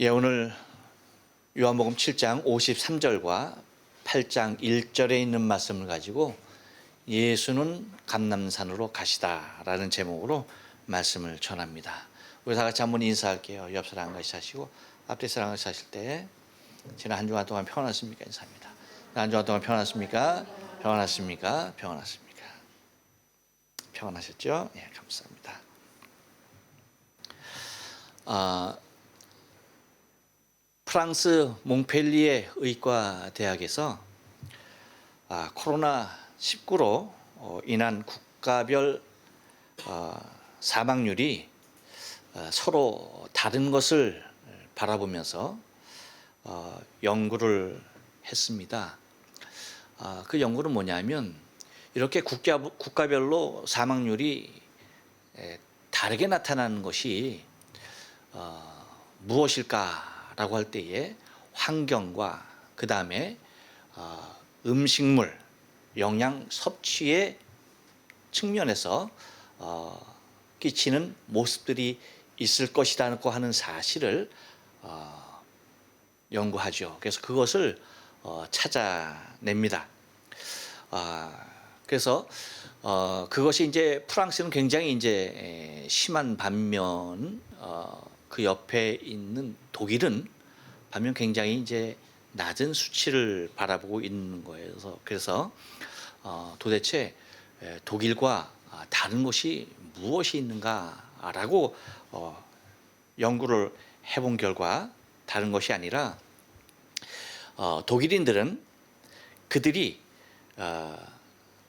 예, 오늘 요한복음 7장 53절과 8장 1절에 있는 말씀을 가지고 예수는 감람산으로 가시다라는 제목으로 말씀을 전합니다. 우리 다 같이 한번 인사할게요. 옆 사람 같이 하시고 앞뒤 사람 같이 하실 때 지난 한 주간 동안 평안하십니까? 인사합니다. 한 주간 동안 평안하십니까? 평안하십니까? 평안하십니까? 평안하셨죠? 예, 감사합니다. 프랑스 몽펠리에 의과대학에서 코로나19로 인한 국가별 사망률이 서로 다른 것을 바라보면서 연구를 했습니다. 그 연구는 뭐냐면 이렇게 국가별로 사망률이 다르게 나타나는 것이 무엇일까라고 할 때에 환경과 그 다음에 음식물, 영양 섭취의 측면에서 끼치는 모습들이 있을 것이라고 하는 사실을 연구하죠. 그래서 그것을 찾아냅니다. 그래서 그것이 이제 프랑스는 굉장히 이제 심한 반면 그 옆에 있는 독일은 반면 굉장히 이제 낮은 수치를 바라보고 있는 거예요. 그래서 도대체 독일과 다른 것이 무엇이 있는가라고 연구를 해본 결과 다른 것이 아니라 독일인들은 그들이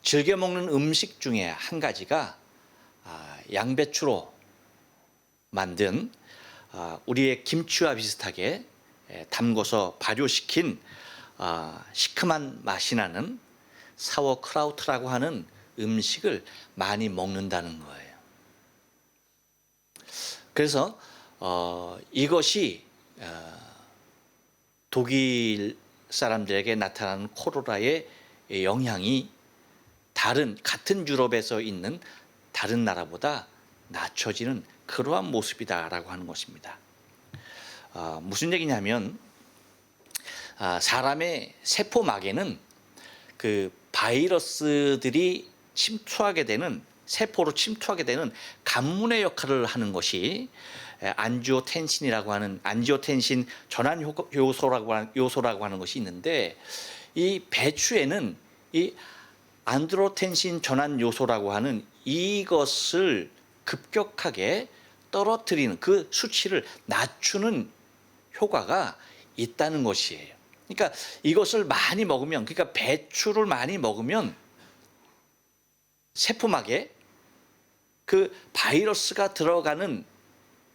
즐겨 먹는 음식 중에 한 가지가 양배추로 만든 우리의 김치와 비슷하게 담궈서 발효시킨 시큼한 맛이 나는 사워크라우트라고 하는 음식을 많이 먹는다는 거예요. 그래서 이것이 독일 사람들에게 나타나는 코로나의 영향이 같은 유럽에서 있는 다른 나라보다 낮춰지는 그러한 모습이다라고 하는 것입니다. 무슨 얘기냐면 사람의 세포막에는 그 바이러스들이 세포로 침투하게 되는 간문의 역할을 하는 것이 안지오텐신이라고 하는 안지오텐신 전환 요소라고 하는 것이 있는데 이 배추에는 이 안드로텐신 전환 요소라고 하는 이것을 급격하게 떨어뜨리는 그 수치를 낮추는 효과가 있다는 것이에요. 그러니까 이것을 많이 먹으면, 그러니까 배추를 많이 먹으면 세포막에 그 바이러스가 들어가는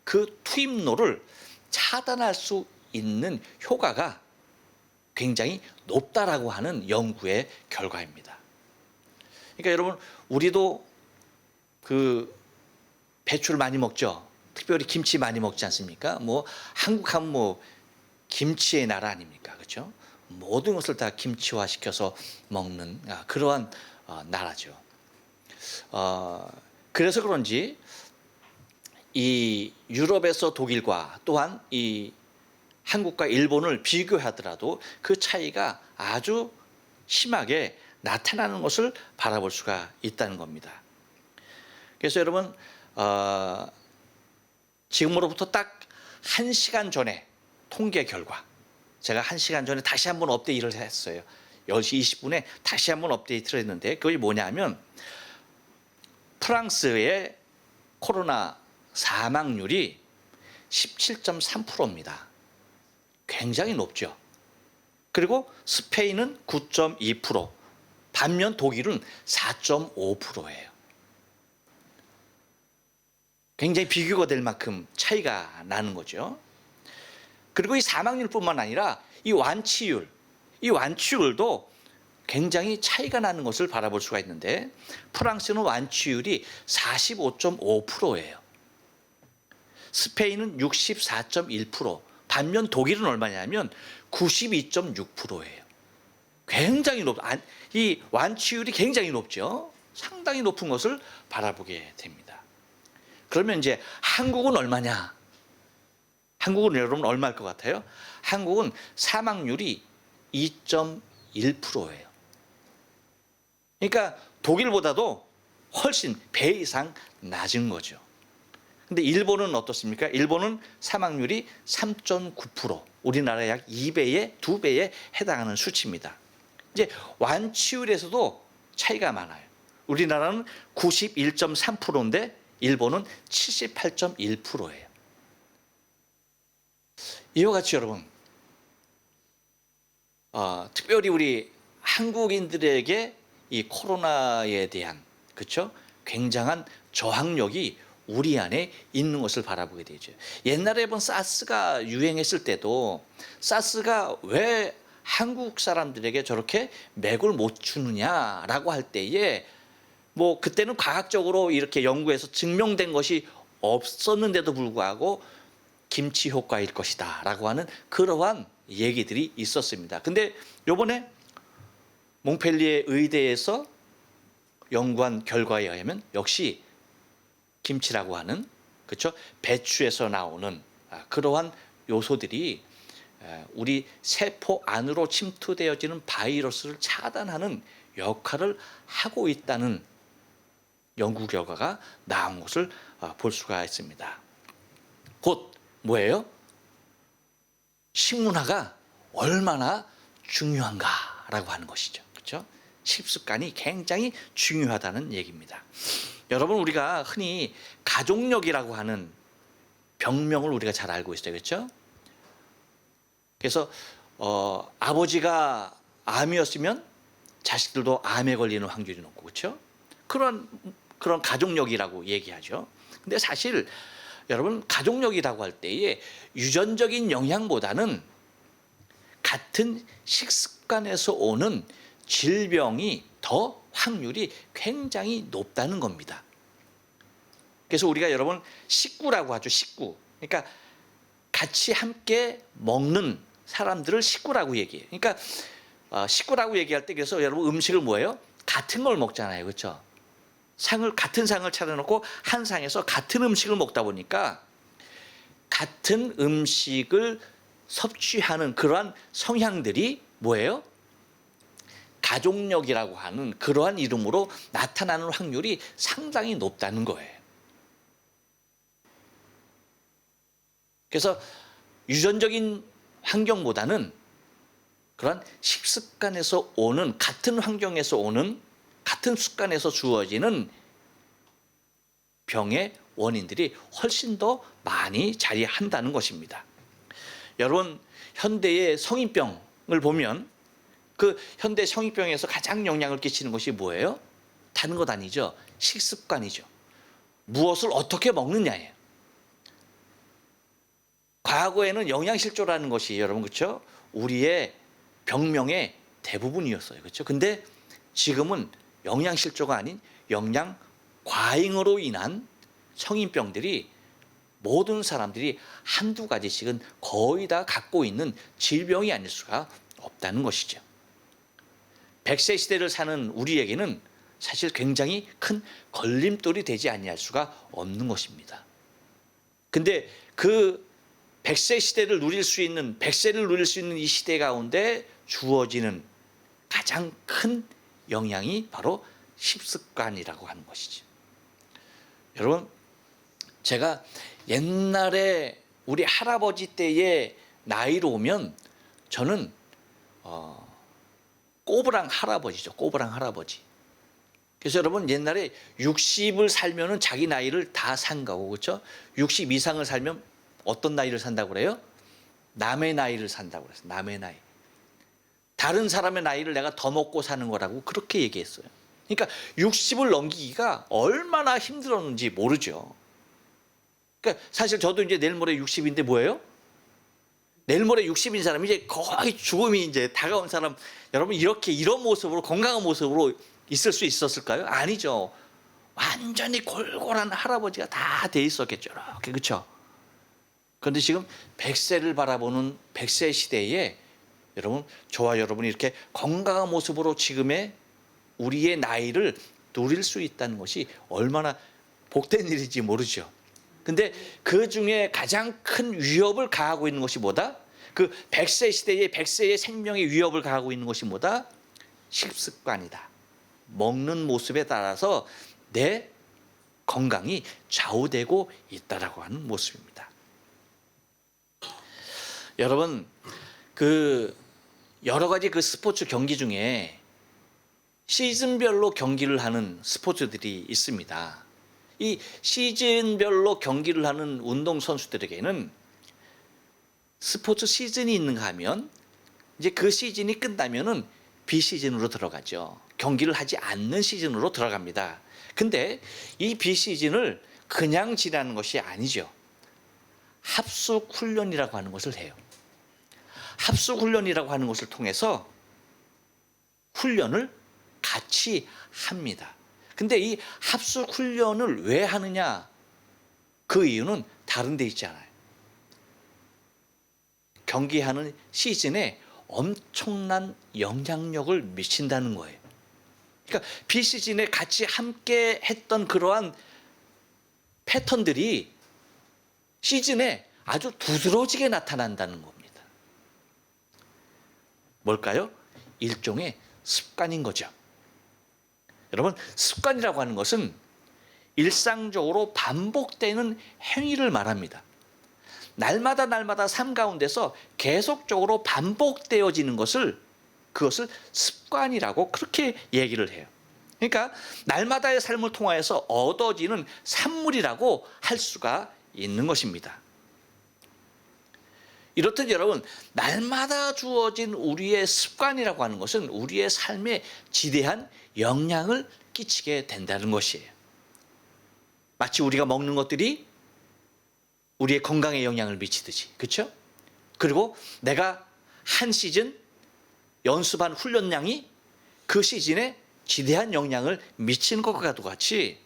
그 투입로를 차단할 수 있는 효과가 굉장히 높다라고 하는 연구의 결과입니다. 그러니까 여러분, 우리도 그 배추를 많이 먹죠. 특별히 김치 많이 먹지 않습니까? 한국 하면 김치의 나라 아닙니까? 그렇죠? 모든 것을 다 김치화 시켜서 먹는 그러한 나라죠. 그래서 그런지 이 유럽에서 독일과 또한 이 한국과 일본을 비교하더라도 그 차이가 아주 심하게 나타나는 것을 바라볼 수가 있다는 겁니다. 그래서 여러분, 지금으로부터 딱 1시간 전에 통계 결과, 제가 1시간 전에 다시 한번 업데이트를 했어요. 10시 20분에 다시 한번 업데이트를 했는데 그것이 뭐냐면 프랑스의 코로나 사망률이 17.3%입니다. 굉장히 높죠. 그리고 스페인은 9.2%, 반면 독일은 4.5%예요. 굉장히 비교가 될 만큼 차이가 나는 거죠. 그리고 이 사망률뿐만 아니라 이 완치율도 굉장히 차이가 나는 것을 바라볼 수가 있는데 프랑스는 완치율이 45.5%예요. 스페인은 64.1%, 반면 독일은 얼마냐면 92.6%예요. 굉장히 이 완치율이 굉장히 높죠. 상당히 높은 것을 바라보게 됩니다. 그러면 이제 한국은 얼마냐? 한국은 여러분 얼마일 것 같아요? 한국은 사망률이 2.1%예요. 그러니까 독일보다도 훨씬 배 이상 낮은 거죠. 근데 일본은 어떻습니까? 일본은 사망률이 3.9%, 우리나라 약 2배에 해당하는 수치입니다. 이제 완치율에서도 차이가 많아요. 우리나라는 91.3%인데 일본은 78.1%예요. 이와 같이 여러분, 특별히 우리 한국인들에게 이 코로나에 대한, 그렇죠? 굉장한 저항력이 우리 안에 있는 것을 바라보게 되죠. 옛날에 본 사스가 유행했을 때도 사스가 왜 한국 사람들에게 저렇게 맥을 못 주느냐라고 할 때에 뭐 그때는 과학적으로 이렇게 연구해서 증명된 것이 없었는데도 불구하고 김치 효과일 것이다 라고 하는 그러한 얘기들이 있었습니다. 근데 요번에 몽펠리에 의대에서 연구한 결과에 의하면 역시 김치라고 하는, 그렇죠? 배추에서 나오는 그러한 요소들이 우리 세포 안으로 침투되어지는 바이러스를 차단하는 역할을 하고 있다는 연구 결과가 나온 것을 볼 수가 있습니다. 곧 뭐예요? 식문화가 얼마나 중요한가라고 하는 것이죠. 그렇죠? 식습관이 굉장히 중요하다는 얘기입니다. 여러분, 우리가 흔히 가족력이라고 하는 병명을 우리가 잘 알고 있어요. 그렇죠? 그래서 아버지가 암이었으면 자식들도 암에 걸리는 확률이 높고, 그렇죠? 그런 가족력이라고 얘기하죠. 근데 사실 여러분, 가족력이라고 할 때에 유전적인 영향보다는 같은 식습관에서 오는 질병이 더 확률이 굉장히 높다는 겁니다. 그래서 우리가 여러분 식구라고 하죠. 식구. 그러니까 같이 함께 먹는 사람들을 식구라고 얘기해요. 그러니까 식구라고 얘기할 때, 그래서 여러분 음식을 뭐예요? 같은 걸 먹잖아요. 그렇죠? 같은 상을 차려놓고 한 상에서 같은 음식을 먹다 보니까 같은 음식을 섭취하는 그러한 성향들이 뭐예요? 가족력이라고 하는 그러한 이름으로 나타나는 확률이 상당히 높다는 거예요. 그래서 유전적인 환경보다는 그런 식습관에서 오는, 같은 환경에서 오는, 같은 습관에서 주어지는 병의 원인들이 훨씬 더 많이 자리한다는 것입니다. 여러분, 현대의 성인병을 보면 그 현대 성인병에서 가장 영향을 끼치는 것이 뭐예요? 다른 것 아니죠. 식습관이죠. 무엇을 어떻게 먹느냐예요. 과거에는 영양실조라는 것이 여러분, 그렇죠? 우리의 병명의 대부분이었어요. 그렇죠? 근데 지금은 영양실조가 아닌 영양 과잉으로 인한 성인병들이 모든 사람들이 한두 가지씩은 거의 다 갖고 있는 질병이 아닐 수가 없다는 것이죠. 100세 시대를 사는 우리에게는 사실 굉장히 큰 걸림돌이 되지 아니할 수가 없는 것입니다. 근데 그 100세 시대를 누릴 수 있는, 100세를 누릴 수 있는 이 시대 가운데 주어지는 가장 큰 영향이 바로 식습관이라고 하는 것이죠. 여러분, 제가 옛날에 우리 할아버지 때의 나이로 오면 저는 꼬부랑 할아버지죠. 꼬부랑 할아버지. 그래서 여러분, 옛날에 60을 살면은 자기 나이를 다 산 거고, 그렇죠? 60 이상을 살면 어떤 나이를 산다고 그래요? 남의 나이를 산다고 그랬어요. 남의 나이. 다른 사람의 나이를 내가 더 먹고 사는 거라고 그렇게 얘기했어요. 그러니까 60을 넘기기가 얼마나 힘들었는지 모르죠. 그러니까 사실 저도 이제 내일 모레 60인데 뭐예요? 내일 모레 60인 사람이 이제 거의 죽음이 이제 다가온 사람, 여러분 이런 모습으로, 건강한 모습으로 있을 수 있었을까요? 아니죠. 완전히 골골한 할아버지가 다 돼 있었겠죠. 이렇게, 그렇죠? 그런데 지금 100세를 바라보는 100세 시대에 여러분, 저와 여러분이 이렇게 건강한 모습으로 지금의 우리의 나이를 누릴 수 있다는 것이 얼마나 복된 일인지 모르죠. 근데 그 중에 가장 큰 위협을 가하고 있는 것이 뭐다? 그 100세 시대의 100세의 생명의 위협을 가하고 있는 것이 뭐다? 식습관이다. 먹는 모습에 따라서 내 건강이 좌우되고 있다라고 하는 모습입니다. 여러분, 그 여러 가지 그 스포츠 경기 중에 시즌별로 경기를 하는 스포츠들이 있습니다. 이 시즌별로 경기를 하는 운동 선수들에게는 스포츠 시즌이 있는가 하면 이제 그 시즌이 끝나면은 비시즌으로 들어가죠. 경기를 하지 않는 시즌으로 들어갑니다. 근데 이 비시즌을 그냥 지나는 것이 아니죠. 합숙 훈련이라고 하는 것을 해요. 합숙 훈련이라고 하는 것을 통해서 훈련을 같이 합니다. 근데 이 합숙 훈련을 왜 하느냐? 그 이유는 다른 데 있잖아요. 경기하는 시즌에 엄청난 영향력을 미친다는 거예요. 그러니까 비시즌에 같이 함께 했던 그러한 패턴들이 시즌에 아주 두드러지게 나타난다는 겁니다. 뭘까요? 일종의 습관인 거죠. 여러분, 습관이라고 하는 것은 일상적으로 반복되는 행위를 말합니다. 날마다 삶 가운데서 계속적으로 반복되어지는 그것을 습관이라고 그렇게 얘기를 해요. 그러니까 날마다의 삶을 통하여서 얻어지는 산물이라고 할 수가 있는 것입니다. 이렇듯 여러분, 날마다 주어진 우리의 습관이라고 하는 것은 우리의 삶에 지대한 영향을 끼치게 된다는 것이에요. 마치 우리가 먹는 것들이 우리의 건강에 영향을 미치듯이, 그렇죠? 그리고 내가 한 시즌 연습한 훈련량이 그 시즌에 지대한 영향을 미치는 것과 같이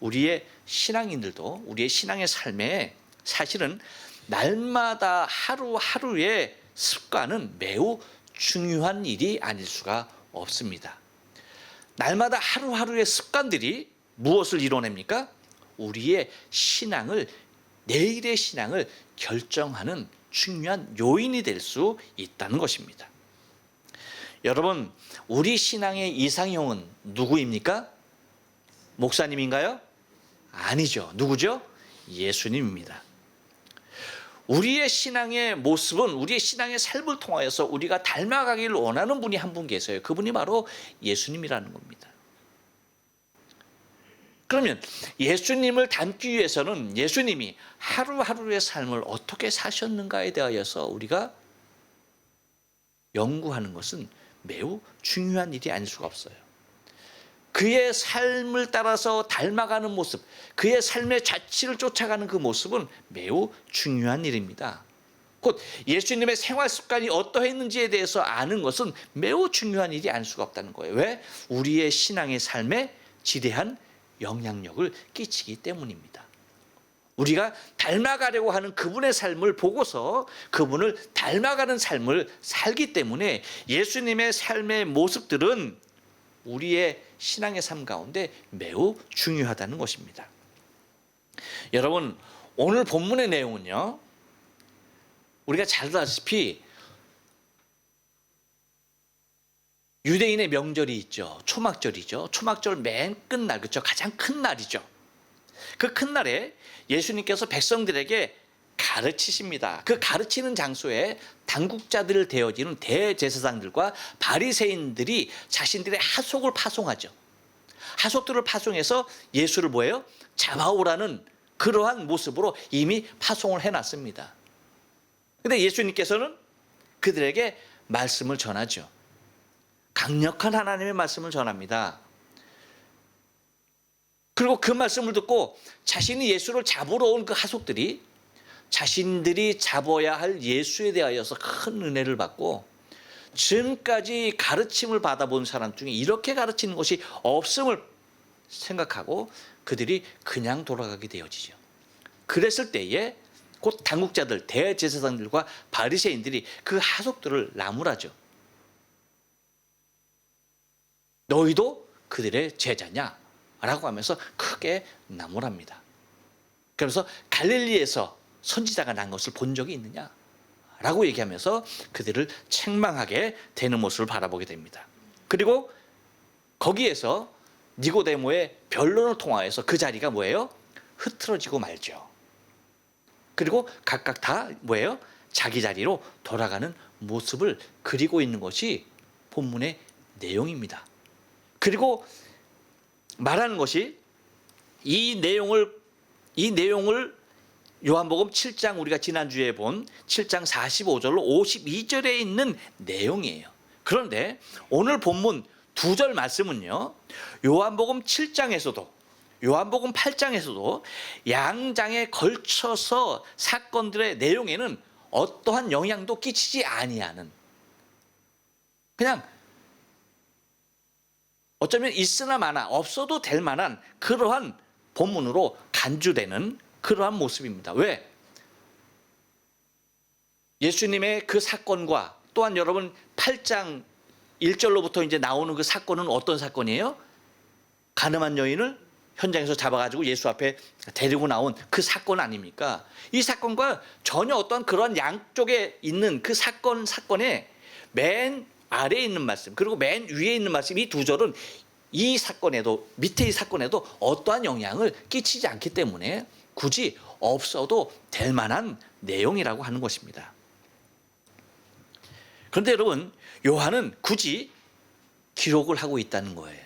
우리의 신앙인들도 우리의 신앙의 삶에 사실은 날마다 하루하루의 습관은 매우 중요한 일이 아닐 수가 없습니다. 날마다 하루하루의 습관들이 무엇을 이뤄냅니까? 우리의 신앙을, 내일의 신앙을 결정하는 중요한 요인이 될 수 있다는 것입니다. 여러분, 우리 신앙의 이상형은 누구입니까? 목사님인가요? 아니죠. 누구죠? 예수님입니다. 우리의 신앙의 모습은 우리의 신앙의 삶을 통하여서 우리가 닮아가기를 원하는 분이 한 분 계세요. 그분이 바로 예수님이라는 겁니다. 그러면 예수님을 닮기 위해서는 예수님이 하루하루의 삶을 어떻게 사셨는가에 대하여서 우리가 연구하는 것은 매우 중요한 일이 아닐 수가 없어요. 그의 삶을 따라서 닮아가는 모습, 그의 삶의 자취를 쫓아가는 그 모습은 매우 중요한 일입니다. 곧 예수님의 생활 습관이 어떠했는지에 대해서 아는 것은 매우 중요한 일이 아닐 수가 없다는 거예요. 왜? 우리의 신앙의 삶에 지대한 영향력을 끼치기 때문입니다. 우리가 닮아가려고 하는 그분의 삶을 보고서 그분을 닮아가는 삶을 살기 때문에 예수님의 삶의 모습들은 우리의 신앙의 삶 가운데 매우 중요하다는 것입니다. 여러분, 오늘 본문의 내용은요, 우리가 잘 알다시피 유대인의 명절이 있죠. 초막절이죠. 초막절 맨 끝날, 그렇죠? 가장 큰 날이죠. 그 큰 날에 예수님께서 백성들에게 가르치십니다. 그 가르치는 장소에 당국자들 되어지는 대제사장들과 바리새인들이 자신들의 하속을 파송하죠. 하속들을 파송해서 예수를 뭐예요? 잡아오라는 그러한 모습으로 이미 파송을 해놨습니다. 그런데 예수님께서는 그들에게 말씀을 전하죠. 강력한 하나님의 말씀을 전합니다. 그리고 그 말씀을 듣고 자신이 예수를 잡으러 온 그 하속들이 자신들이 잡아야 할 예수에 대하여서 큰 은혜를 받고 지금까지 가르침을 받아본 사람 중에 이렇게 가르치는 것이 없음을 생각하고 그들이 그냥 돌아가게 되어지죠. 그랬을 때에 곧 당국자들, 대제사장들과 바리새인들이 그 하속들을 나무라죠. 너희도 그들의 제자냐? 라고 하면서 크게 나무랍니다. 그래서 갈릴리에서 선지자가 난 것을 본 적이 있느냐? 라고 얘기하면서 그들을 책망하게 되는 모습을 바라보게 됩니다. 그리고 거기에서 니고데모의 변론을 통하여서 그 자리가 뭐예요? 흐트러지고 말죠. 그리고 각각 다 뭐예요? 자기 자리로 돌아가는 모습을 그리고 있는 것이 본문의 내용입니다. 그리고 말하는 것이 이 내용을 요한복음 7장 우리가 지난주에 본 7장 45절로 52절에 있는 내용이에요. 그런데 오늘 본문 2절 말씀은요, 요한복음 7장에서도 요한복음 8장에서도 양장에 걸쳐서 사건들의 내용에는 어떠한 영향도 끼치지 아니하는, 그냥 어쩌면 있으나 마나 없어도 될 만한 그러한 본문으로 간주되는 그러한 모습입니다. 왜? 예수님의 그 사건과 또한 여러분 8장 1절로부터 이제 나오는 그 사건은 어떤 사건이에요? 가늠한 여인을 현장에서 잡아가지고 예수 앞에 데리고 나온 그 사건 아닙니까? 이 사건과 전혀 어떤 그런 양쪽에 있는 그 사건의 맨 아래에 있는 말씀, 그리고 맨 위에 있는 말씀, 이 2절은 이 사건에도, 밑에 이 사건에도 어떠한 영향을 끼치지 않기 때문에 굳이 없어도 될 만한 내용이라고 하는 것입니다. 그런데 여러분, 요한은 굳이 기록을 하고 있다는 거예요.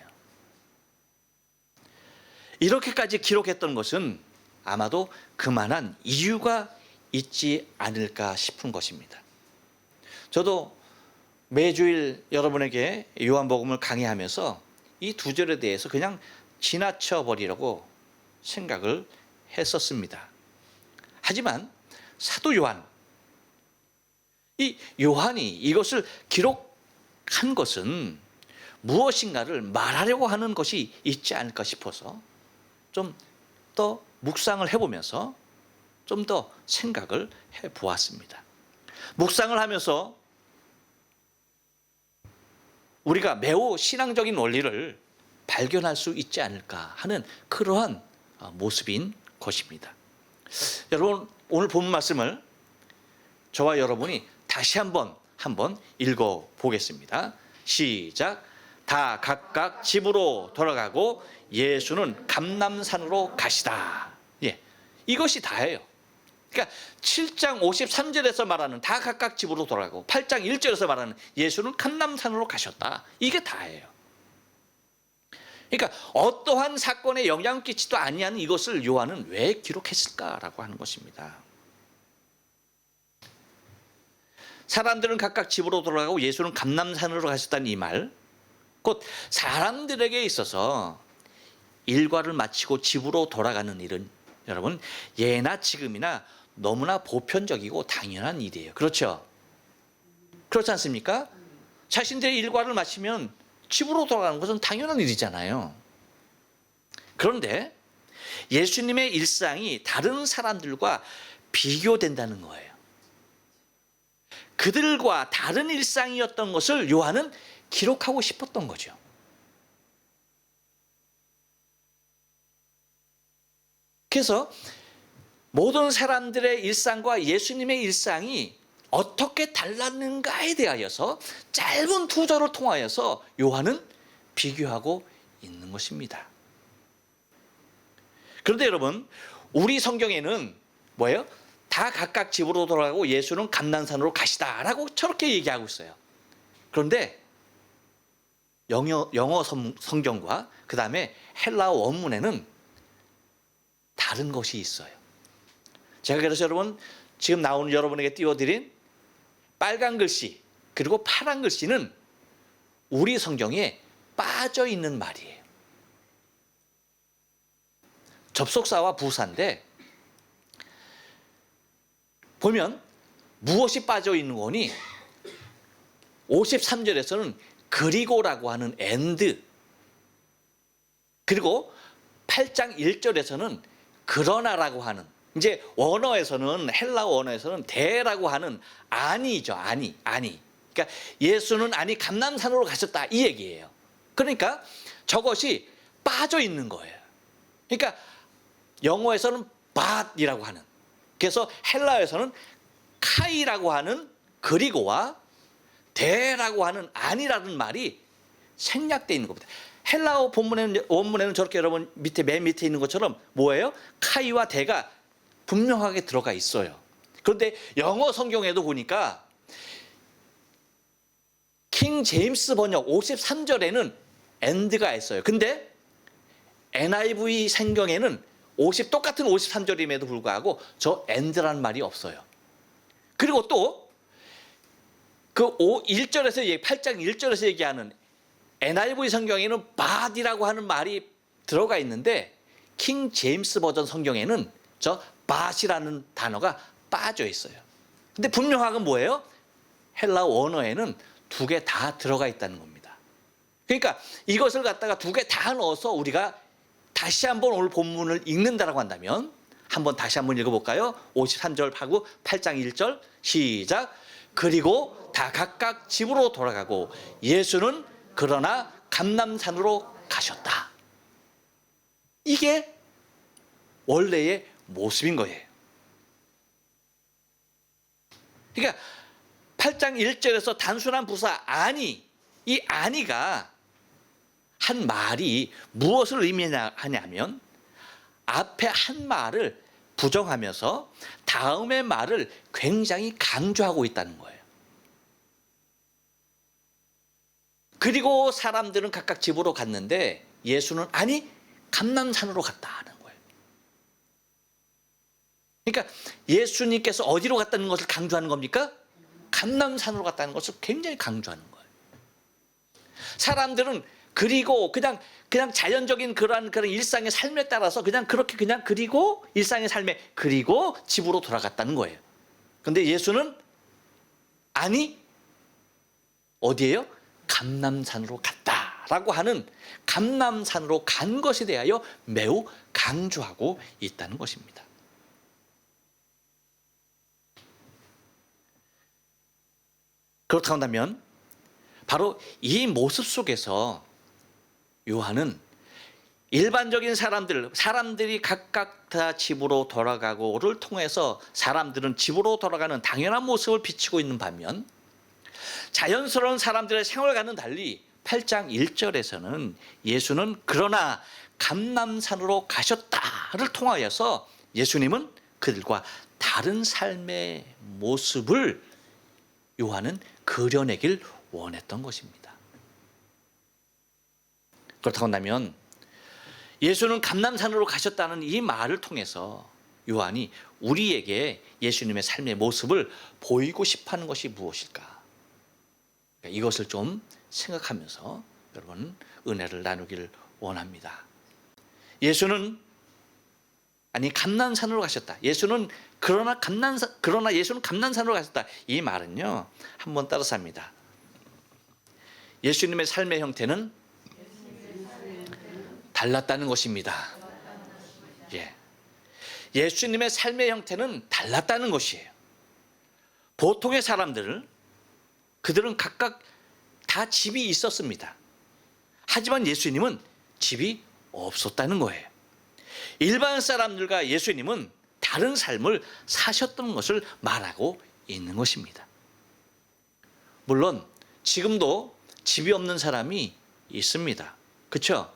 이렇게까지 기록했던 것은 아마도 그만한 이유가 있지 않을까 싶은 것입니다. 저도 매주일 여러분에게 요한복음을 강의하면서 이 2절에 대해서 그냥 지나쳐 버리려고 생각을 했었습니다. 하지만 사도 요한, 이 요한이 이것을 기록한 것은 무엇인가를 말하려고 하는 것이 있지 않을까 싶어서 좀 더 묵상을 해보면서 좀 더 생각을 해보았습니다. 묵상을 하면서 우리가 매우 신앙적인 원리를 발견할 수 있지 않을까 하는 그러한 모습인 것입니다. 여러분, 오늘 본 말씀을 저와 여러분이 다시 한번 읽어보겠습니다. 시작. 다 각각 집으로 돌아가고 예수는 감람산으로 가시다. 예, 이것이 다예요. 그러니까 7장 53절에서 말하는 다 각각 집으로 돌아가고 8장 1절에서 말하는 예수는 감람산으로 가셨다. 이게 다예요. 그러니까 어떠한 사건에 영향을 끼치도 아니하는 이것을 요한은 왜 기록했을까라고 하는 것입니다. 사람들은 각각 집으로 돌아가고 예수는 감람산으로 가셨다는 이 말, 곧 사람들에게 있어서 일과를 마치고 집으로 돌아가는 일은 여러분 예나 지금이나 너무나 보편적이고 당연한 일이에요. 그렇죠? 그렇지 않습니까? 자신들의 일과를 마치면 집으로 돌아가는 것은 당연한 일이잖아요. 그런데 예수님의 일상이 다른 사람들과 비교된다는 거예요. 그들과 다른 일상이었던 것을 요한은 기록하고 싶었던 거죠. 그래서 모든 사람들의 일상과 예수님의 일상이 어떻게 달랐는가에 대하여서 짧은 2절을 통하여서 요한은 비교하고 있는 것입니다. 그런데 여러분, 우리 성경에는 뭐예요? 다 각각 집으로 돌아가고 예수는 감람산으로 가시다라고 저렇게 얘기하고 있어요. 그런데 영어 성경과 그 다음에 헬라어 원문에는 다른 것이 있어요. 제가 그래서 여러분 지금 나오는 여러분에게 띄워드린 빨간 글씨 그리고 파란 글씨는 우리 성경에 빠져 있는 말이에요. 접속사와 부사인데 보면 무엇이 빠져 있는 거니? 53절에서는 그리고라고 하는 and, 그리고 8장 1절에서는 그러나라고 하는, 이제 원어에서는 헬라어 원어에서는 대라고 하는 아니죠. 아니. 그러니까 예수는 아니 감람산으로 가셨다 이 얘기예요. 그러니까 저것이 빠져 있는 거예요. 그러니까 영어에서는 밭이라고 하는, 그래서 헬라어에서는 카이라고 하는 그리고와 대라고 하는 아니라는 말이 생략되어 있는 겁니다. 헬라어 본문에는, 원문에는 저렇게 여러분 밑에 맨 밑에 있는 것처럼 뭐예요? 카이와 대가 분명하게 들어가 있어요. 그런데 영어 성경에도 보니까 킹 제임스 번역 53절에는 and가 있어요. 근데 NIV 성경에는 똑같은 53절임에도 불구하고 저 and라는 말이 없어요. 그리고 또 그 8장 1절에서 얘기하는 NIV 성경에는 bad이라고 하는 말이 들어가 있는데 킹 제임스 버전 성경에는 저 bad이라는 단어가 빠져 있어요. 근데 분명한 건 뭐예요? 헬라 원어에는 두 개 다 들어가 있다는 겁니다. 그러니까 이것을 갖다가 두 개 다 넣어서 우리가 다시 한번 오늘 본문을 읽는다라고 한다면 한번 다시 한번 읽어볼까요? 53절하고 8장 1절 시작. 그리고 다 각각 집으로 돌아가고 예수는 그러나 감람산으로 가셨다. 이게 원래의 모습인 거예요. 그러니까 8장 1절에서 단순한 부사 아니, 이 아니가 한 말이 무엇을 의미하냐면 앞에 한 말을 부정하면서 다음의 말을 굉장히 강조하고 있다는 거예요. 그리고 사람들은 각각 집으로 갔는데 예수는 아니 감람산으로 갔다 하는 거예요. 그러니까 예수님께서 어디로 갔다는 것을 강조하는 겁니까? 감람산으로 갔다는 것을 굉장히 강조하는 거예요. 사람들은 그리고 그냥 자연적인 그런 일상의 삶에 따라서 그리고 일상의 삶에 그리고 집으로 돌아갔다는 거예요. 그런데 예수는 아니 어디예요? 감람산으로 갔다라고 하는 감람산으로 간 것에 대하여 매우 강조하고 있다는 것입니다. 그렇다고 한다면 바로 이 모습 속에서 요한은 일반적인 사람들이 각각 다 집으로 돌아가고를 통해서 사람들은 집으로 돌아가는 당연한 모습을 비추고 있는 반면 자연스러운 사람들의 생활과는 달리 8장 1절에서는 예수는 그러나 감람산으로 가셨다를 통하여서 예수님은 그들과 다른 삶의 모습을 요한은 그려내길 원했던 것입니다. 그렇다고 한다면 예수는 감람산으로 가셨다는 이 말을 통해서 요한이 우리에게 예수님의 삶의 모습을 보이고 싶어하는 것이 무엇일까? 이것을 좀 생각하면서 여러분 은혜를 나누기를 원합니다. 예수는 감람산으로 가셨다. 그러나 예수는 감람산으로 가셨다. 이 말은요, 한번 따라서 합니다. 예수님의 삶의 형태는 달랐다는 것입니다. 예. 예수님의 삶의 형태는 달랐다는 것이에요. 보통의 사람들은 그들은 각각 다 집이 있었습니다. 하지만 예수님은 집이 없었다는 거예요. 일반 사람들과 예수님은 다른 삶을 사셨던 것을 말하고 있는 것입니다. 물론 지금도 집이 없는 사람이 있습니다. 그렇죠?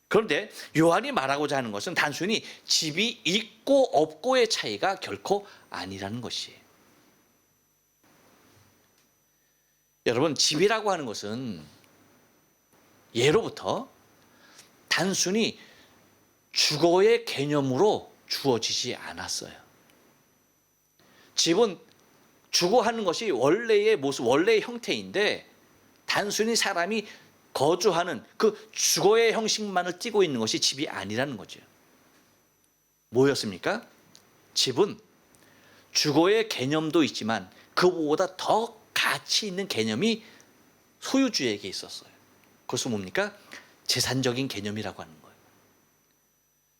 그런데 요한이 말하고자 하는 것은 단순히 집이 있고 없고의 차이가 결코 아니라는 것이에요. 여러분, 집이라고 하는 것은 예로부터 단순히 주거의 개념으로 주어지지 않았어요. 집은 주거하는 것이 원래의 모습, 원래의 형태인데 단순히 사람이 거주하는 그 주거의 형식만을 띠고 있는 것이 집이 아니라는 거죠. 뭐였습니까? 집은 주거의 개념도 있지만 그보다 더 가치 있는 개념이 소유주에게 있었어요. 그것은 뭡니까? 재산적인 개념이라고 하는 거예요.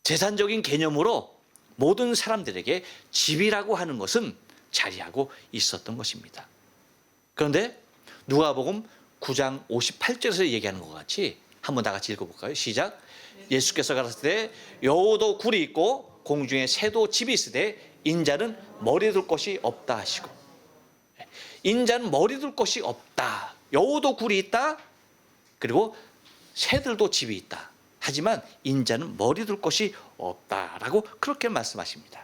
재산적인 개념으로 모든 사람들에게 집이라고 하는 것은 자리하고 있었던 것입니다. 그런데 누가복음 9장 58절에서 얘기하는 것 같이 한번 다 같이 읽어볼까요? 시작. 예수께서 가라사대 여우도 굴이 있고 공중에 새도 집이 있으되 인자는 머리 둘 곳이 없다 하시고, 인자는 머리 둘 곳이 없다. 여우도 굴이 있다. 그리고 새들도 집이 있다. 하지만 인자는 머리 둘 곳이 없다라고 그렇게 말씀하십니다.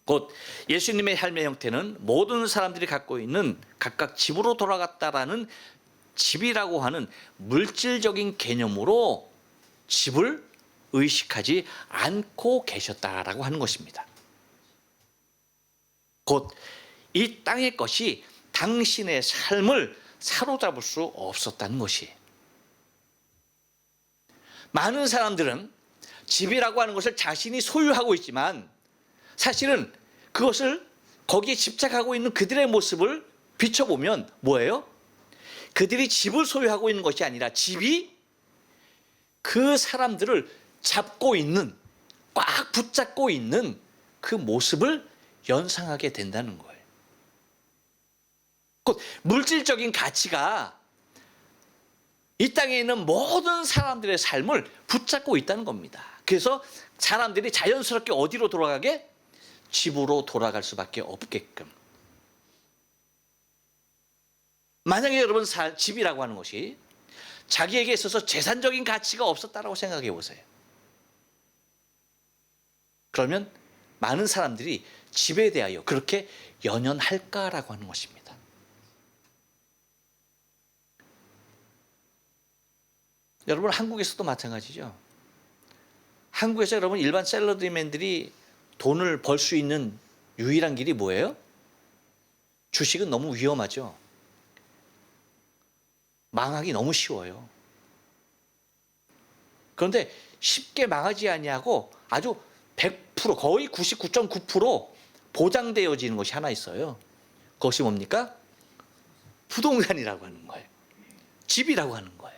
곧 예수님의 삶의 형태는 모든 사람들이 갖고 있는 각각 집으로 돌아갔다라는 집이라고 하는 물질적인 개념으로 집을 의식하지 않고 계셨다라고 하는 것입니다. 곧 이 땅의 것이 당신의 삶을 사로잡을 수 없었다는 것이. 많은 사람들은 집이라고 하는 것을 자신이 소유하고 있지만 사실은 그것을 거기에 집착하고 있는 그들의 모습을 비춰보면 뭐예요? 그들이 집을 소유하고 있는 것이 아니라 집이 그 사람들을 잡고 있는, 꽉 붙잡고 있는 그 모습을 연상하게 된다는 거예요. 곧 물질적인 가치가 이 땅에 있는 모든 사람들의 삶을 붙잡고 있다는 겁니다. 그래서 사람들이 자연스럽게 어디로 돌아가게? 집으로 돌아갈 수밖에 없게끔. 만약에 여러분 집이라고 하는 것이 자기에게 있어서 재산적인 가치가 없었다라고 생각해 보세요. 그러면 많은 사람들이 집에 대하여 그렇게 연연할까라고 하는 것입니다. 여러분, 한국에서도 마찬가지죠. 한국에서 여러분 일반 샐러리맨들이 돈을 벌 수 있는 유일한 길이 뭐예요? 주식은 너무 위험하죠. 망하기 너무 쉬워요. 그런데 쉽게 망하지 아니하고 아주 100% 거의 99.9% 보장되어지는 것이 하나 있어요. 그것이 뭡니까? 부동산이라고 하는 거예요. 집이라고 하는 거예요.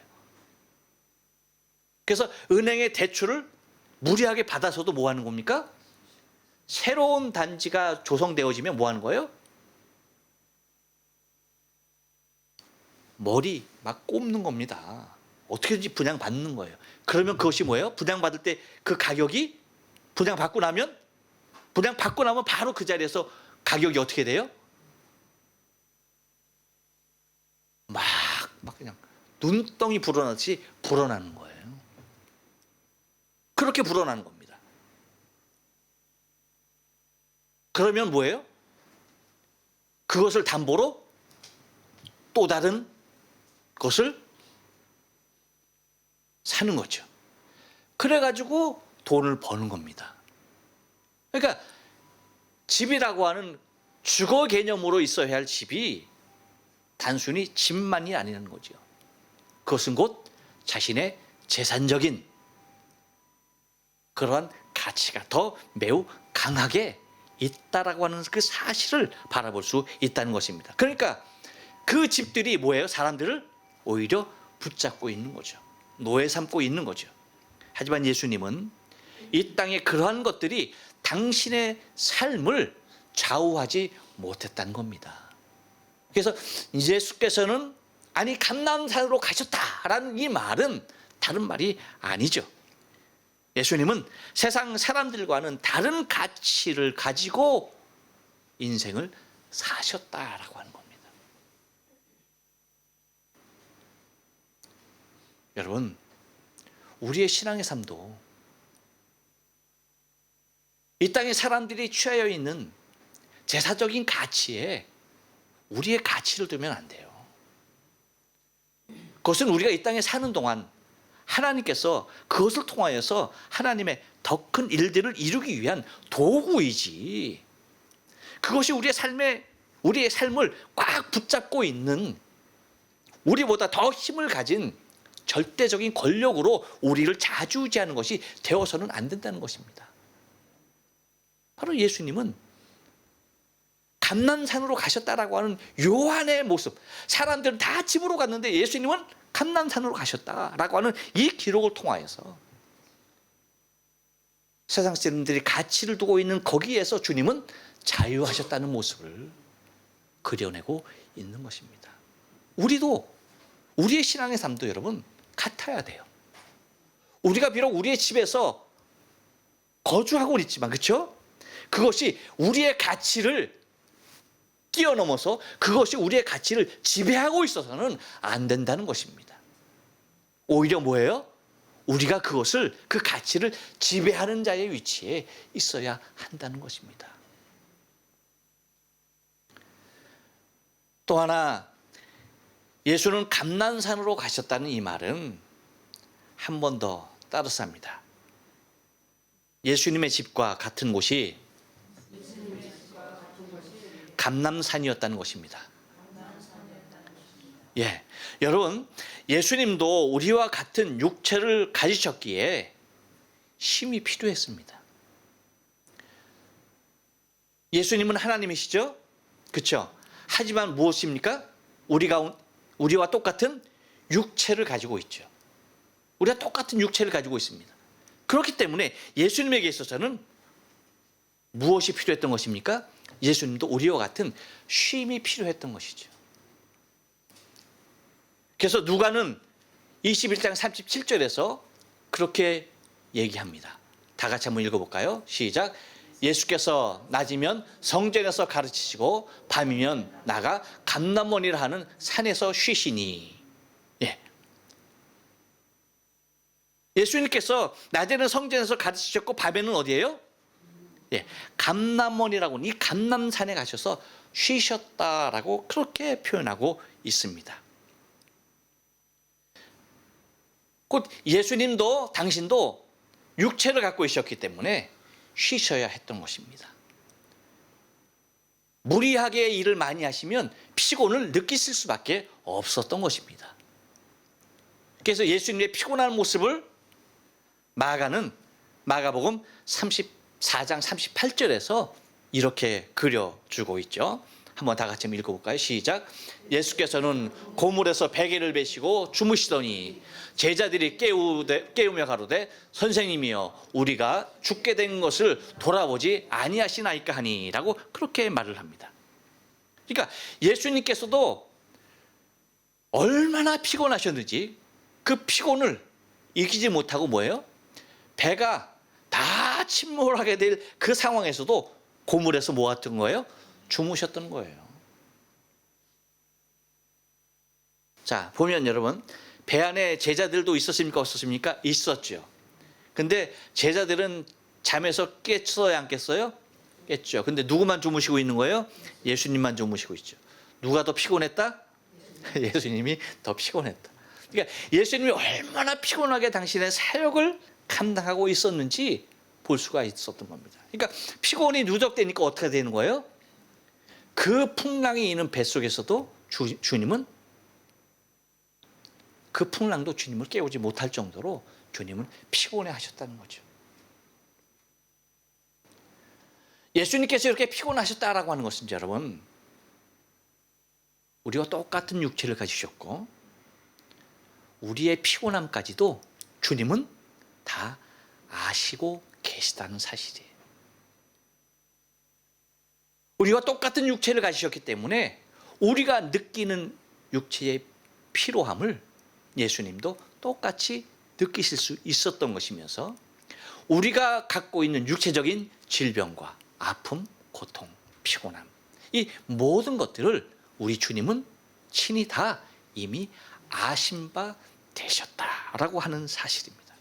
그래서 은행의 대출을 무리하게 받아서도 뭐 하는 겁니까? 새로운 단지가 조성되어지면 뭐 하는 거예요? 머리 막 꼽는 겁니다. 어떻게든지 분양받는 거예요. 그러면 그것이 뭐예요? 분양받을 때 그 가격이 분양받고 나면 바로 그 자리에서 가격이 어떻게 돼요? 막 그냥 눈덩이 불어나듯이 불어나는 거예요. 그렇게 불어나는 겁니다. 그러면 뭐예요? 그것을 담보로 또 다른 것을 사는 거죠. 그래가지고 돈을 버는 겁니다. 그러니까 집이라고 하는 주거 개념으로 있어야 할 집이 단순히 집만이 아니라는 거죠. 그것은 곧 자신의 재산적인 그러한 가치가 더 매우 강하게 있다라고 하는 그 사실을 바라볼 수 있다는 것입니다. 그러니까 그 집들이 뭐예요? 사람들을 오히려 붙잡고 있는 거죠. 노예 삼고 있는 거죠. 하지만 예수님은 이 땅의 그러한 것들이 당신의 삶을 좌우하지 못했다는 겁니다. 그래서 예수께서는 아니 감람산으로 가셨다라는 이 말은 다른 말이 아니죠. 예수님은 세상 사람들과는 다른 가치를 가지고 인생을 사셨다라고 하는 겁니다. 여러분, 우리의 신앙의 삶도 이 땅의 사람들이 취하여 있는 제사적인 가치에 우리의 가치를 두면 안 돼요. 그것은 우리가 이 땅에 사는 동안 하나님께서 그것을 통하여서 하나님의 더 큰 일들을 이루기 위한 도구이지, 그것이 우리의 삶을 꽉 붙잡고 있는 우리보다 더 힘을 가진 절대적인 권력으로 우리를 좌지우지하는 것이 되어서는 안 된다는 것입니다. 바로 예수님은 감람산으로 가셨다라고 하는 요한의 모습, 사람들은 다 집으로 갔는데 예수님은 감람산으로 가셨다라고 하는 이 기록을 통하여서 세상 사람들이 가치를 두고 있는 거기에서 주님은 자유하셨다는 모습을 그려내고 있는 것입니다. 우리도 우리의 신앙의 삶도 여러분 같아야 돼요. 우리가 비록 우리의 집에서 거주하고 있지만, 그렇죠? 그것이 우리의 가치를 뛰어넘어서 그것이 우리의 가치를 지배하고 있어서는 안 된다는 것입니다. 오히려 뭐예요? 우리가 그 가치를 지배하는 자의 위치에 있어야 한다는 것입니다. 또 하나, 예수는 감난산으로 가셨다는 이 말은 한 번 더 따라서 합니다. 예수님의 집과 같은 곳이 감남산이었다는 것입니다. 예, 여러분, 예수님도 우리와 같은 육체를 가지셨기에 힘이 필요했습니다. 예수님은 하나님이시죠? 그렇죠? 하지만 무엇입니까? 우리와 똑같은 육체를 가지고 있죠. 우리가 똑같은 육체를 가지고 있습니다. 그렇기 때문에 예수님에게 있어서는 무엇이 필요했던 것입니까? 예수님도 우리와 같은 쉼이 필요했던 것이죠. 그래서 누가는 21장 37절에서 그렇게 얘기합니다. 다 같이 한번 읽어볼까요? 시작. 예수께서 낮이면 성전에서 가르치시고 밤이면 나가 감람원이라 하는 산에서 쉬시니. 예. 예수님께서 낮에는 성전에서 가르치셨고 밤에는 어디예요? 예, 감람원이라고, 이 감람산에 가셔서 쉬셨다라고 그렇게 표현하고 있습니다. 곧 예수님도 당신도 육체를 갖고 있었기 때문에 쉬셔야 했던 것입니다. 무리하게 일을 많이 하시면 피곤을 느끼실 수밖에 없었던 것입니다. 그래서 예수님의 피곤한 모습을 마가복음 34장 38절에서 이렇게 그려주고 있죠. 한번 다 같이 읽어볼까요? 시작. 예수께서는 고물에서 베개를 베시고 주무시더니 제자들이 깨우며 가로되 선생님이여 우리가 죽게 된 것을 돌아보지 아니하시나이까 하니 라고 그렇게 말을 합니다. 그러니까 예수님께서도 얼마나 피곤하셨는지 그 피곤을 이기지 못하고 뭐예요? 배가 다 침몰하게 될 그 상황에서도 고물에서 뭐 했던 거예요? 주무셨던 거예요. 자, 보면 여러분, 배 안에 제자들도 있었습니까? 없었습니까? 있었죠. 근데 제자들은 잠에서 깼어요? 안 깼어요? 깼죠. 근데 누구만 주무시고 있는 거예요? 예수님만 주무시고 있죠. 누가 더 피곤했다? 예수님이 더 피곤했다. 그러니까 예수님이 얼마나 피곤하게 당신의 사역을 감당하고 있었는지 볼 수가 있었던 겁니다. 그러니까 피곤이 누적되니까 어떻게 되는 거예요? 그 풍랑이 있는 뱃속에서도 주님은 그 풍랑도 주님을 깨우지 못할 정도로 주님은 피곤해 하셨다는 거죠. 예수님께서 이렇게 피곤하셨다라고 하는 것은 여러분, 우리와 똑같은 육체를 가지셨고 우리의 피곤함까지도 주님은 다 아시고 계시다는 사실이에요. 우리와 똑같은 육체를 가지셨기 때문에 우리가 느끼는 육체의 피로함을 예수님도 똑같이 느끼실 수 있었던 것이면서 우리가 갖고 있는 육체적인 질병과 아픔, 고통, 피곤함, 이 모든 것들을 우리 주님은 친히 다 이미 아신 바 되셨다라고 하는 사실입니다.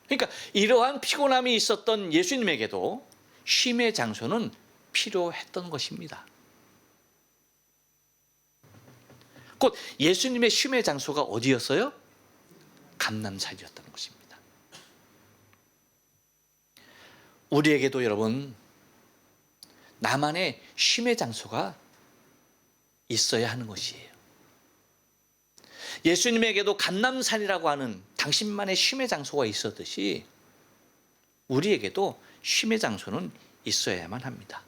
그러니까 이러한 피곤함이 있었던 예수님에게도 쉼의 장소는 필요했던 것입니다. 곧 예수님의 쉼의 장소가 어디였어요? 감람산이었다는 것입니다. 우리에게도 여러분, 나만의 쉼의 장소가 있어야 하는 것이에요. 예수님에게도 감람산이라고 하는 당신만의 쉼의 장소가 있었듯이 우리에게도 쉼의 장소는 있어야만 합니다.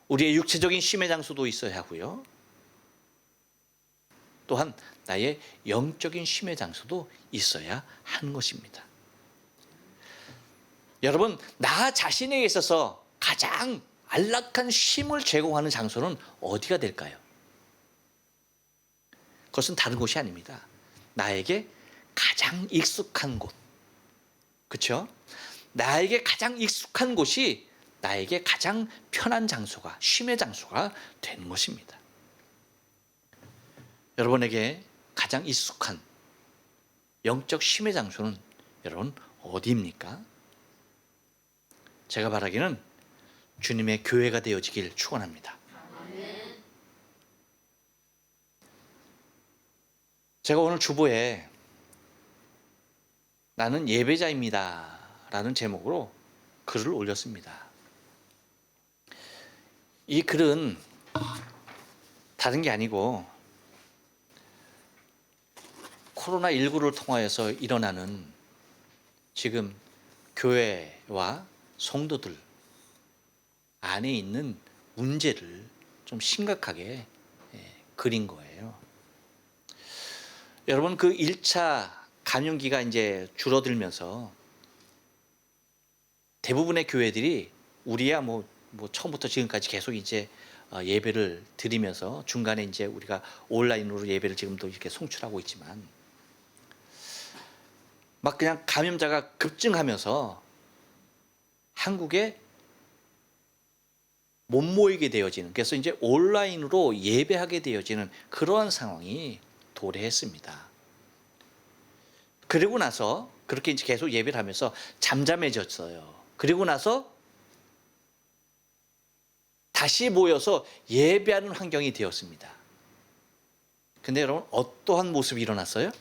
우리의 육체적인 쉼의 장소도 있어야 하고요. 또한 나의 영적인 쉼의 장소도 있어야 하는 것입니다. 여러분, 나 자신에게 있어서 가장 안락한 쉼을 제공하는 장소는 어디가 될까요? 그것은 다른 곳이 아닙니다. 나에게 가장 익숙한 곳, 그렇죠? 나에게 가장 익숙한 곳이 나에게 가장 편한 장소가, 쉼의 장소가 되는 것입니다. 여러분에게 가장 익숙한 영적 쉼의 장소는 여러분 어디입니까? 제가 바라기는 주님의 교회가 되어지길 축원합니다. 제가 오늘 주보에 나는 예배자입니다 라는 제목으로 글을 올렸습니다. 이 글은 다른 게 아니고 코로나19를 통하여서 일어나는 지금 교회와 성도들 안에 있는 문제를 좀 심각하게 그린 거예요. 여러분, 그 1차 감염기가 이제 줄어들면서 대부분의 교회들이 우리야 뭐 처음부터 지금까지 계속 이제 예배를 드리면서 중간에 이제 우리가 온라인으로 예배를 지금도 이렇게 송출하고 있지만 막 그냥 감염자가 급증하면서 한국에 못 모이게 되어지는, 그래서 이제 온라인으로 예배하게 되어지는 그러한 상황이 도래했습니다. 그리고 나서 그렇게 이제 계속 예배를 하면서 잠잠해졌어요. 그리고 나서 다시 모여서 예배하는 환경이 되었습니다. 근데 여러분, 어떠한 모습이 일어났어요?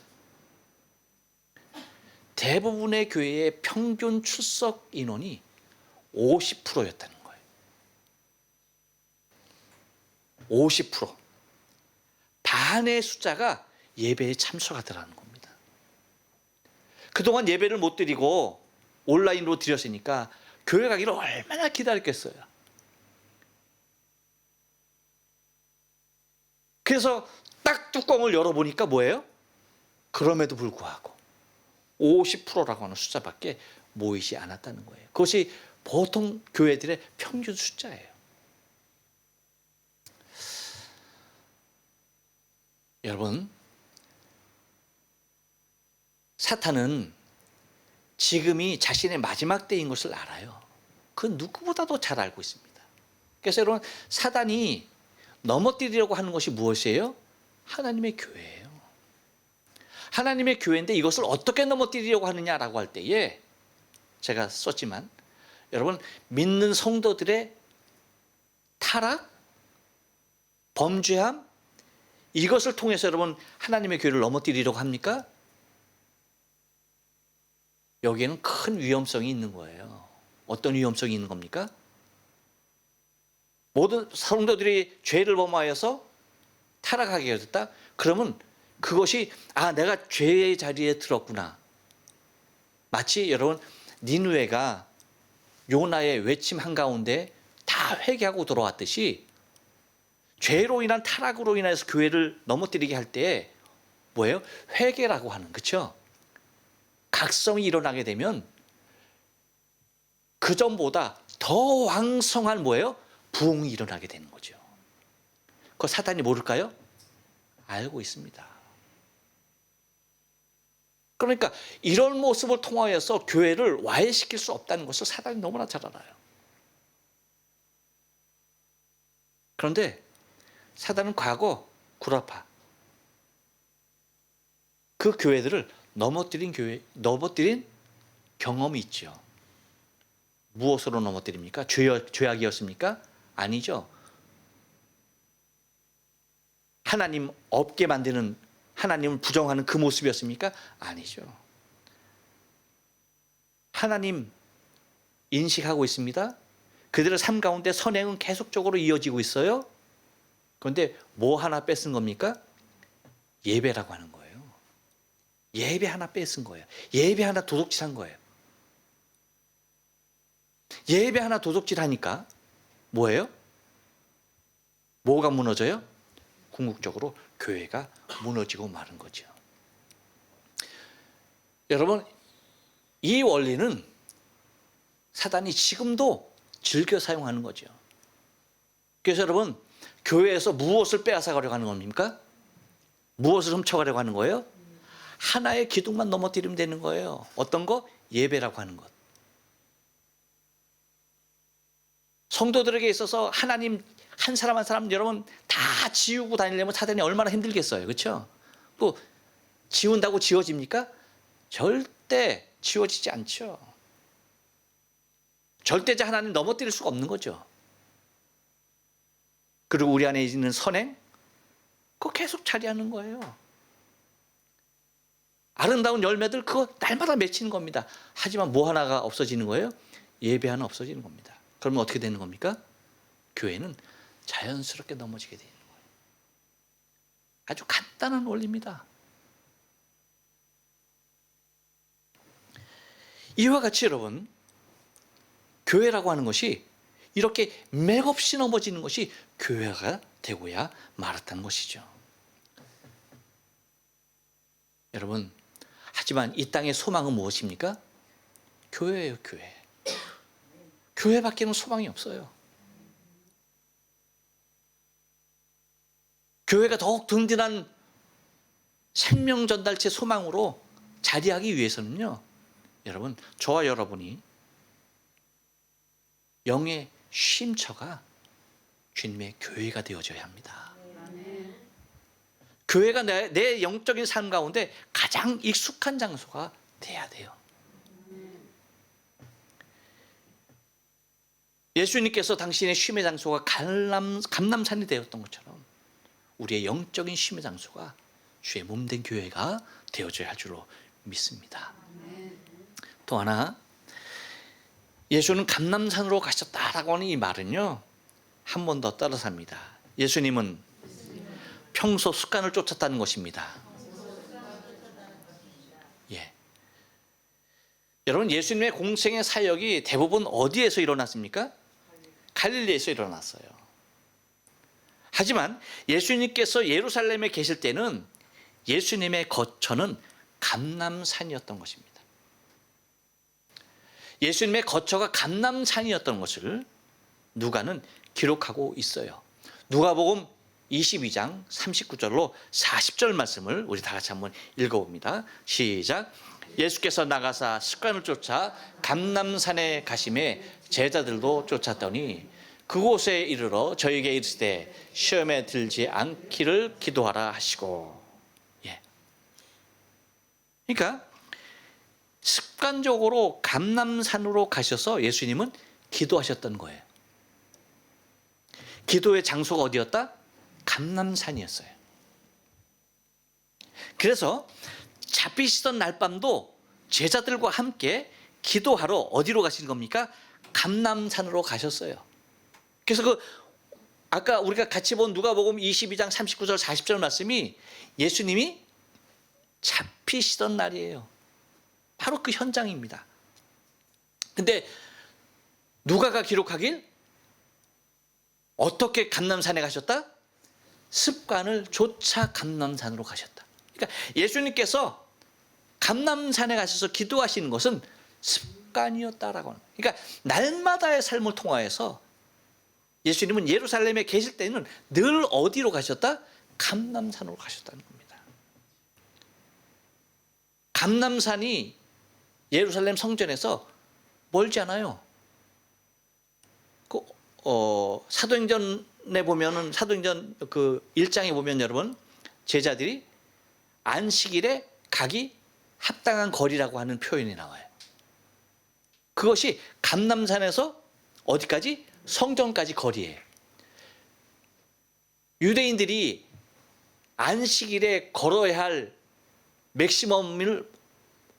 대부분의 교회의 평균 출석 인원이 50%였다는 거예요. 50%. 반의 숫자가 예배에 참석하더라는 겁니다. 그동안 예배를 못 드리고 온라인으로 드렸으니까 교회 가기를 얼마나 기다렸겠어요. 그래서 딱 뚜껑을 열어보니까 뭐예요? 그럼에도 불구하고 50%라고 하는 숫자밖에 모이지 않았다는 거예요. 그것이 보통 교회들의 평균 숫자예요. 여러분, 사탄은 지금이 자신의 마지막 때인 것을 알아요. 그 누구보다도 잘 알고 있습니다. 그래서 여러분, 사단이 넘어뜨리려고 하는 것이 무엇이에요? 하나님의 교회예요. 하나님의 교회인데 이것을 어떻게 넘어뜨리려고 하느냐라고 할 때에 제가 썼지만, 여러분, 믿는 성도들의 타락, 범죄함, 이것을 통해서 여러분 하나님의 교회를 넘어뜨리려고 합니까? 여기에는 큰 위험성이 있는 거예요. 어떤 위험성이 있는 겁니까? 모든 성도들이 죄를 범하여서 타락하게 됐다? 그러면 그것이 내가 죄의 자리에 들었구나. 마치 여러분 니느웨가 요나의 외침 한가운데 다 회개하고 돌아왔듯이 죄로 인한 타락으로 인해서 교회를 넘어뜨리게 할 때 뭐예요? 회개라고 하는, 그렇죠? 각성이 일어나게 되면 그 전보다 더 왕성한 뭐예요? 부흥이 일어나게 되는 거죠. 그거 사탄이 모를까요? 알고 있습니다. 그러니까 이런 모습을 통하여서 교회를 와해시킬 수 없다는 것을 사단이 너무나 잘 알아요. 그런데 사단은 과거 구라파 그 교회들을 넘어뜨린 경험이 있죠. 무엇으로 넘어뜨립니까? 죄악이었습니까? 아니죠. 하나님 없게 만드는, 하나님을 부정하는 그 모습이었습니까? 아니죠. 하나님 인식하고 있습니다. 그들의 삶 가운데 선행은 계속적으로 이어지고 있어요. 그런데 뭐 하나 뺏은 겁니까? 예배라고 하는 거예요. 예배 하나 뺏은 거예요. 예배 하나 도둑질한 거예요. 예배 하나 도둑질하니까 뭐예요? 뭐가 무너져요? 궁극적으로 교회가 무너지고 마는 거죠. 여러분, 이 원리는 사단이 지금도 즐겨 사용하는 거죠. 그래서 여러분, 교회에서 무엇을 빼앗아가려고 하는 겁니까? 무엇을 훔쳐가려고 하는 거예요? 하나의 기둥만 넘어뜨리면 되는 거예요. 어떤 거? 예배라고 하는 것. 성도들에게 있어서 하나님 한 사람 한 사람 여러분 다 지우고 다니려면 사단이 얼마나 힘들겠어요. 그렇죠? 또 지운다고 지워집니까? 절대 지워지지 않죠. 절대자 하나님 넘어뜨릴 수가 없는 거죠. 그리고 우리 안에 있는 선행 그거 계속 자리하는 거예요. 아름다운 열매들 그거 날마다 맺히는 겁니다. 하지만 뭐 하나가 없어지는 거예요? 예배 하나 없어지는 겁니다. 그러면 어떻게 되는 겁니까? 교회는 자연스럽게 넘어지게 되는 거예요. 아주 간단한 원리입니다. 이와 같이 여러분, 교회라고 하는 것이 이렇게 맥없이 넘어지는 것이 교회가 되고야 말았다는 것이죠. 여러분, 하지만 이 땅의 소망은 무엇입니까? 교회예요, 교회. 교회밖에는 소망이 없어요. 교회가 더욱 든든한 생명 전달체 소망으로 자리하기 위해서는요, 여러분, 저와 여러분이 영의 쉼처가 주님의 교회가 되어져야 합니다. 교회가 내 영적인 삶 가운데 가장 익숙한 장소가 돼야 돼요. 예수님께서 당신의 쉼의 장소가 감람산이 되었던 것처럼 우리의 영적인 쉼의 장소가 주의 몸된 교회가 되어져야 할 줄로 믿습니다. 또 하나, 예수는 감람산으로 가셨다라고 하는 이 말은요, 한 번 더 따라서 합니다. 예수님은 평소 습관을 쫓았다는 것입니다. 예. 여러분, 예수님의 공생의 사역이 대부분 어디에서 일어났습니까? 갈릴리에서 일어났어요. 하지만 예수님께서 예루살렘에 계실 때는 예수님의 거처는 감람산이었던 것입니다. 예수님의 거처가 감람산이었던 것을 누가는 기록하고 있어요. 누가복음 22장 39절로 40절 말씀을 우리 다 같이 한번 읽어봅니다. 시작. 예수께서 나가사 습관을 쫓아 감람산에 가심에 제자들도 쫓았더니 그곳에 이르러 저에게 이르시되 시험에 들지 않기를 기도하라 하시고. 예. 그러니까 습관적으로 감람산으로 가셔서 예수님은 기도하셨던 거예요. 기도의 장소가 어디였다? 감람산이었어요. 그래서 잡히시던 날밤도 제자들과 함께 기도하러 어디로 가신 겁니까? 감람산으로 가셨어요. 그래서 아까 우리가 같이 본 누가복음 22장 39절 40절 말씀이 예수님이 잡히시던 날이에요. 바로 그 현장입니다. 근데 누가가 기록하길 어떻게 감람산에 가셨다? 습관을 쫓아 감람산으로 가셨다. 그러니까 예수님께서 감람산에 가셔서 기도하시는 것은 습관이었다라고 하는. 그러니까 날마다의 삶을 통하여서 예수님은 예루살렘에 계실 때는 늘 어디로 가셨다? 감람산으로 가셨다는 겁니다. 감람산이 예루살렘 성전에서 멀지 않아요. 사도행전에 보면은 사도행전 그 1장에 보면 여러분 제자들이 안식일에 가기 합당한 거리라고 하는 표현이 나와요. 그것이 감람산에서 어디까지? 성전까지 거리예요. 유대인들이 안식일에 걸어야 할 맥시멈을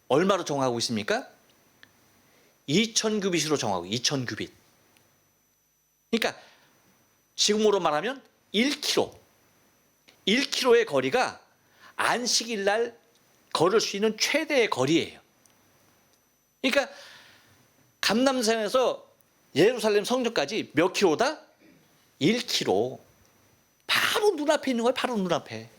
얼마로 정하고 있습니까? 2000규빗으로 정하고 2000규빗. 그러니까 지금으로 말하면 1km. 1km의 거리가 안식일 날 걸을 수 있는 최대의 거리예요. 그러니까 감람산에서 예루살렘 성전까지 몇 킬로다? 1km. 바로 눈앞에 있는 거예요. 바로 눈앞에.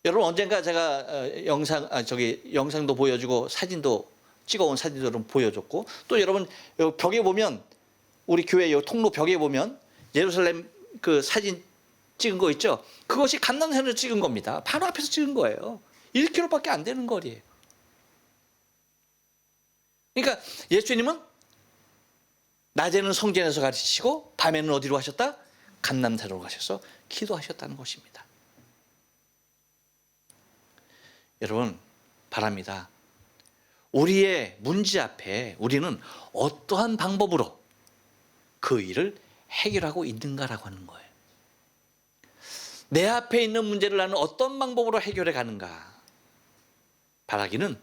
여러분 언젠가 제가 영상도 보여주고 사진도 찍어온 사진들은 보여줬고 또 여러분 벽에 보면 우리 교회 통로 벽에 보면 예루살렘 그 사진 찍은 거 있죠? 그것이 감람산에서 찍은 겁니다. 바로 앞에서 찍은 거예요. 1km밖에 안 되는 거리예요. 그러니까 예수님은 낮에는 성전에서 가르치시고 밤에는 어디로 가셨다? 감람산으로 가셔서 기도하셨다는 것입니다. 여러분 바랍니다. 우리의 문제 앞에 우리는 어떠한 방법으로 그 일을 해결하고 있는가라고 하는 거예요. 내 앞에 있는 문제를 나는 어떤 방법으로 해결해 가는가. 바라기는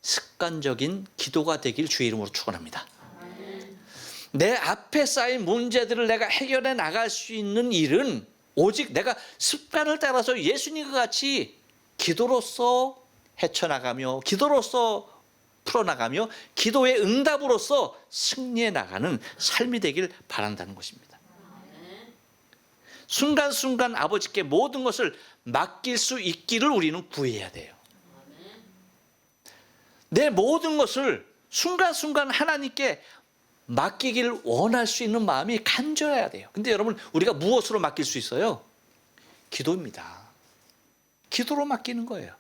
습관적인 기도가 되길 주의 이름으로 축원합니다. 내 앞에 쌓인 문제들을 내가 해결해 나갈 수 있는 일은 오직 내가 습관을 따라서 예수님과 같이 기도로서 헤쳐나가며 기도로서 풀어나가며 기도의 응답으로서 승리해 나가는 삶이 되길 바란다는 것입니다. 순간순간 아버지께 모든 것을 맡길 수 있기를 우리는 구해야 돼요. 내 모든 것을 순간순간 하나님께 맡기길 원할 수 있는 마음이 간절해야 돼요. 근데 여러분 우리가 무엇으로 맡길 수 있어요? 기도입니다. 기도로 맡기는 거예요.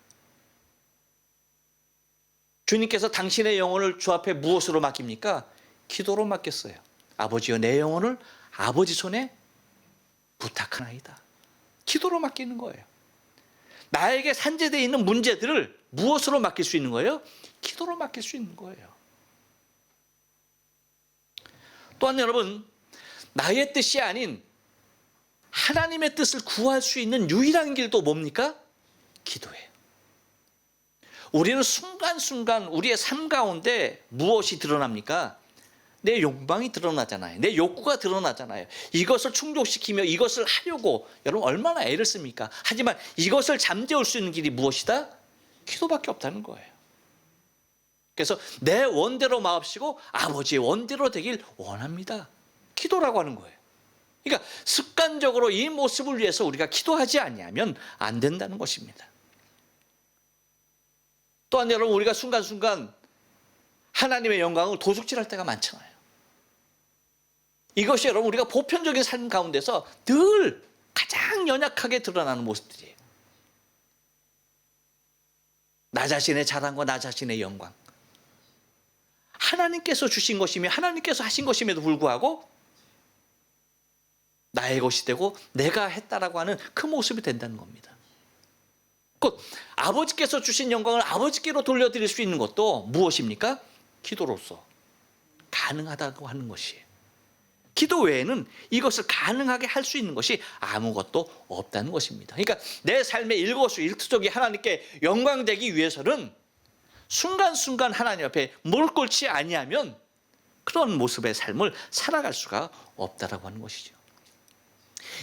주님께서 당신의 영혼을 주 앞에 무엇으로 맡깁니까? 기도로 맡겼어요. 아버지여 내 영혼을 아버지 손에 부탁하나이다. 기도로 맡기는 거예요. 나에게 산재되어 있는 문제들을 무엇으로 맡길 수 있는 거예요? 기도로 맡길 수 있는 거예요. 또한 여러분 나의 뜻이 아닌 하나님의 뜻을 구할 수 있는 유일한 길도 뭡니까? 기도예요. 우리는 순간순간 우리의 삶 가운데 무엇이 드러납니까? 내 욕망이 드러나잖아요. 내 욕구가 드러나잖아요. 이것을 충족시키며 이것을 하려고 여러분 얼마나 애를 씁니까? 하지만 이것을 잠재울 수 있는 길이 무엇이다? 기도밖에 없다는 거예요. 그래서 내 원대로 마옵시고 아버지의 원대로 되길 원합니다. 기도라고 하는 거예요. 그러니까 습관적으로 이 모습을 위해서 우리가 기도하지 아니하면 안 된다는 것입니다. 또한 여러분 우리가 순간순간 하나님의 영광을 도둑질할 때가 많잖아요. 이것이 여러분 우리가 보편적인 삶 가운데서 늘 가장 연약하게 드러나는 모습들이에요. 나 자신의 자랑과 나 자신의 영광. 하나님께서 주신 것이며 하나님께서 하신 것임에도 불구하고 나의 것이 되고 내가 했다라고 하는 그 모습이 된다는 겁니다. 곧 아버지께서 주신 영광을 아버지께로 돌려드릴 수 있는 것도 무엇입니까? 기도로서 가능하다고 하는 것이에요. 기도 외에는 이것을 가능하게 할 수 있는 것이 아무것도 없다는 것입니다. 그러니까 내 삶의 일거수일투족이 하나님께 영광되기 위해서는 순간순간 하나님 앞에 무릎 꿇지 아니하면 그런 모습의 삶을 살아갈 수가 없다라고 하는 것이죠.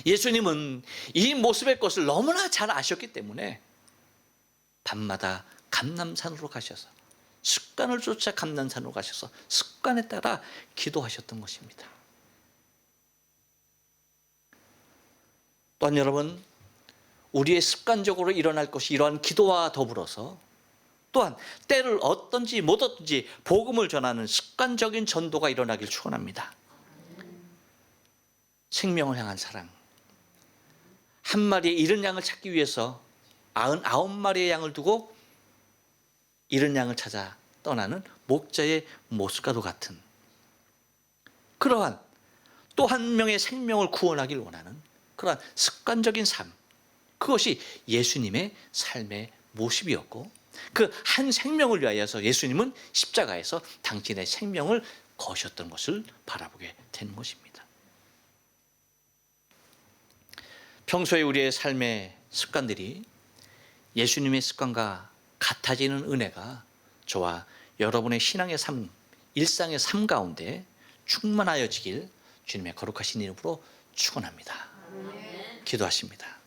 예수님은 이 모습의 것을 너무나 잘 아셨기 때문에 밤마다 감람산으로 가셔서 습관을 쫓아 감람산으로 가셔서 습관에 따라 기도하셨던 것입니다. 또한 여러분 우리의 습관적으로 일어날 것이 이러한 기도와 더불어서 또한 때를 얻든지 못 얻든지 복음을 전하는 습관적인 전도가 일어나길 축원합니다. 생명을 향한 사랑. 한 마리의 잃은 양을 찾기 위해서 99마리의 양을 두고 잃은 양을 찾아 떠나는 목자의 모습과도 같은 그러한 또 한 명의 생명을 구원하길 원하는 그러한 습관적인 삶, 그것이 예수님의 삶의 모습이었고 그 한 생명을 위하여서 예수님은 십자가에서 당신의 생명을 거셨던 것을 바라보게 되는 것입니다. 평소에 우리의 삶의 습관들이 예수님의 습관과 같아지는 은혜가 저와 여러분의 신앙의 삶, 일상의 삶 가운데 충만하여지길 주님의 거룩하신 이름으로 축원합니다. 기도하십니다.